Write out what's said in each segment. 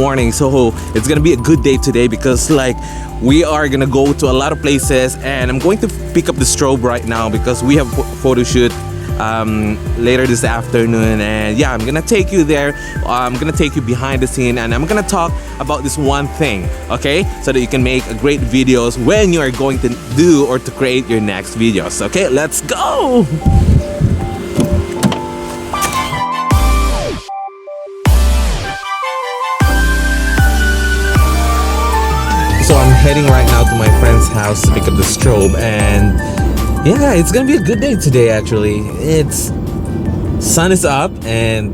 morning. So it's gonna be a good day today because like we are gonna go to a lot of places, and I'm going to pick up the strobe right now because we have photo shoot later this afternoon. And yeah, I'm gonna take you there. I'm gonna take you behind the scene, and I'm gonna talk about this one thing, okay, so that you can make great videos when you are going to do or to create your next videos. Okay, let's go. So I'm heading right now to my friend's house to pick up the strobe, and yeah, it's gonna be a good day today. Actually, it's sun is up and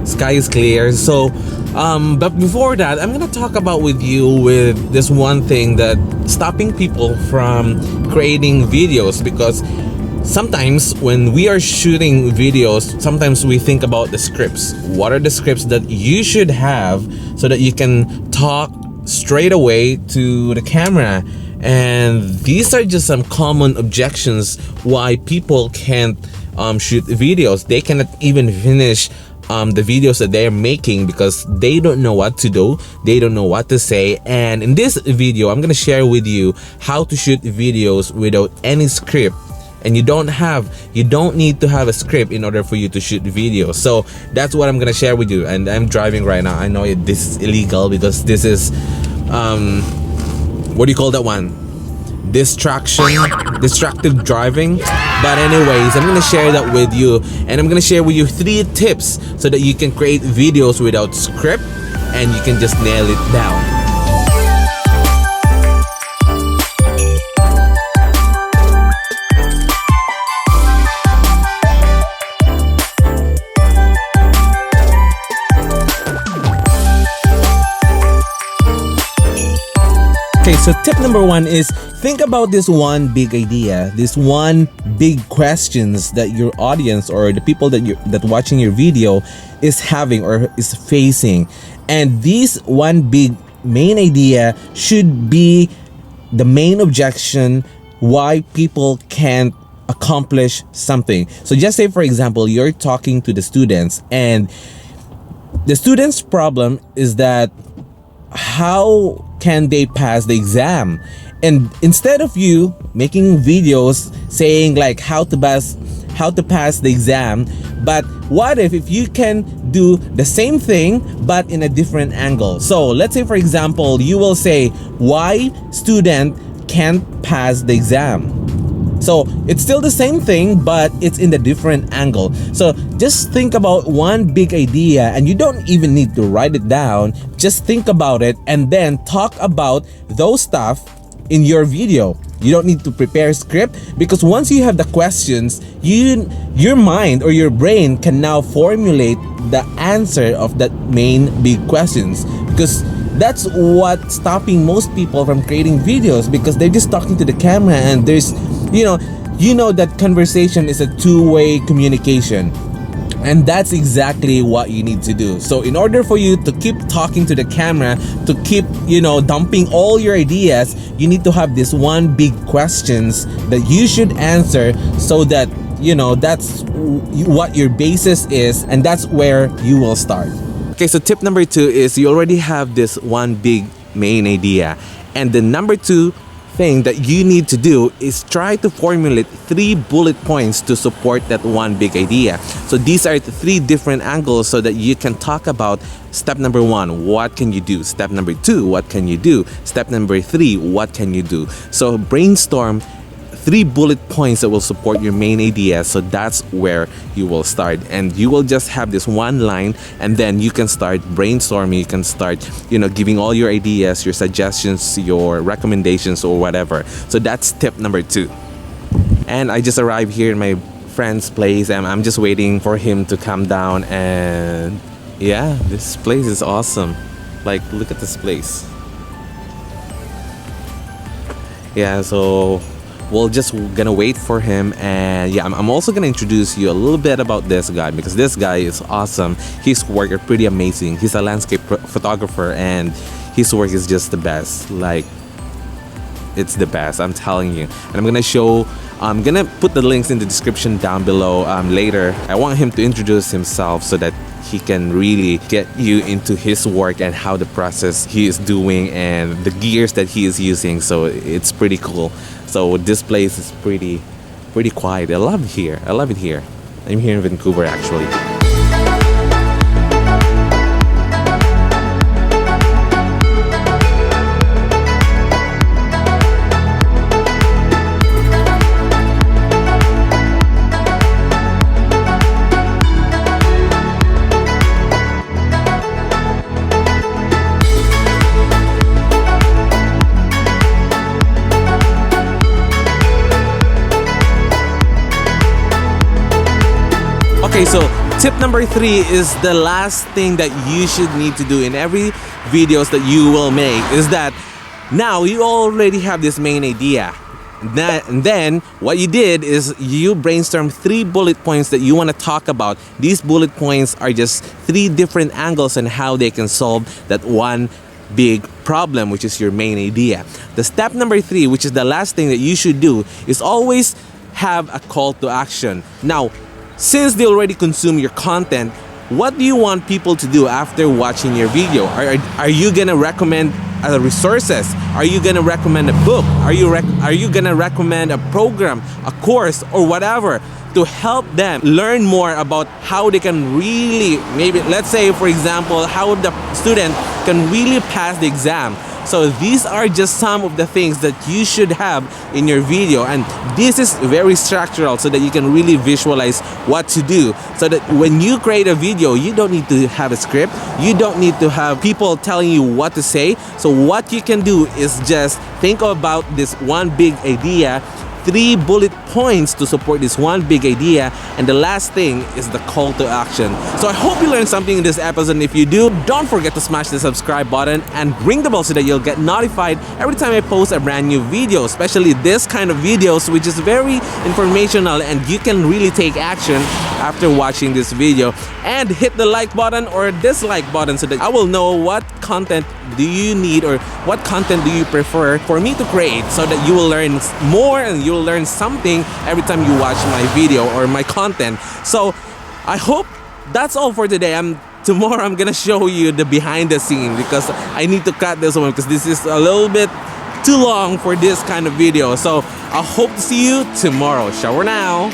sky is clear. So but before that, I'm gonna talk about with you with this one thing that stopping people from creating videos, because sometimes when we are shooting videos, sometimes we think about the scripts. What are the scripts that you should have so that you can talk straight away to the camera? And these are just some common objections why people can't shoot videos. They cannot even finish the videos that they're making because they don't know what to do, they don't know what to say. And in this video, I'm gonna share with you how to shoot videos without any script. And you don't need to have a script in order for you to shoot videos. So that's what I'm gonna share with you. And I'm driving right now. I know this is illegal because this is what do you call that one? Distracted driving. But anyways, I'm gonna share that with you, and I'm gonna share with you 3 tips so that you can create videos without script and you can just nail it down. Okay, so tip number 1 is think about this one big idea, this one big questions that your audience or the people that watching your video is having or is facing. And this one big main idea should be the main objection why people can't accomplish something. So just say, for example, you're talking to the students, and the students' problem is that how can they pass the exam? And instead of you making videos saying like how to pass the exam, but what if you can do the same thing but in a different angle? So let's say, for example, you will say why student can't pass the exam. So it's still the same thing, but it's in a different angle. So just think about one big idea, and you don't even need to write it down. Just think about it and then talk about those stuff in your video. You don't need to prepare a script, because once you have the questions, your mind or your brain can now formulate the answer of that main big questions. Because that's what's stopping most people from creating videos, because they're just talking to the camera, and there's you know that conversation is a two-way communication, and that's exactly what you need to do. So in order for you to keep talking to the camera, to keep dumping all your ideas, you need to have this one big questions that you should answer, so that that's what your basis is, and that's where you will start. Okay, so tip number 2 is you already have this one big main idea, and the number 2 thing that you need to do is try to formulate 3 bullet points to support that one big idea. So these are the 3 different angles so that you can talk about step number 1, what can you do? Step number 2, what can you do? Step number 3, what can you do? So brainstorm 3 bullet points that will support your main idea. So that's where you will start, and you will just have this one line, and then you can start brainstorming. You can start giving all your ideas, your suggestions, your recommendations, or whatever. So that's tip number 2. And I just arrived here in my friend's place, and I'm just waiting for him to come down. And yeah, this place is awesome. Like, look at this place. Yeah, so we're just gonna wait for him. And yeah, I'm also gonna introduce you a little bit about this guy, because this guy is awesome. His work are pretty amazing. He's a landscape photographer, and his work is just the best. Like, it's the best, I'm telling you. And I'm gonna put the links in the description down below later. I want him to introduce himself so that he can really get you into his work and how the process he is doing and the gears that he is using. So it's pretty cool. So this place is pretty quiet. I love it here. I'm here in Vancouver actually. Okay, so tip number 3 is the last thing that you should need to do in every videos that you will make is that now you already have this main idea. And then what you did is you brainstorm 3 bullet points that you want to talk about. These bullet points are just 3 different angles on how they can solve that one big problem, which is your main idea. The step number 3, which is the last thing that you should do, is always have a call to action. Now, since they already consume your content, what do you want people to do after watching your video? Are you gonna recommend resources? Are you gonna recommend a book? Are you gonna recommend a program, a course, or whatever to help them learn more about how they can really, maybe let's say for example, how the student can really pass the exam? So these are just some of the things that you should have in your video, and this is very structural so that you can really visualize what to do, so that when you create a video, you don't need to have a script, you don't need to have people telling you what to say. So what you can do is just think about this one big idea, 3 bullet points to support this one big idea, and the last thing is the call to action. So I hope you learned something in this episode, and if you do, don't forget to smash the subscribe button and ring the bell so that you'll get notified every time I post a brand new video, especially this kind of videos which is very informational and you can really take action after watching this video. And hit the like button or dislike button so that I will know what content do you need or what content do you prefer for me to create, so that you will learn more and you will learn something every time you watch my video or my content. So I hope that's all for today. Tomorrow I'm gonna show you the behind the scene because I need to cut this one because this is a little bit too long for this kind of video. So I hope to see you tomorrow. Shower now.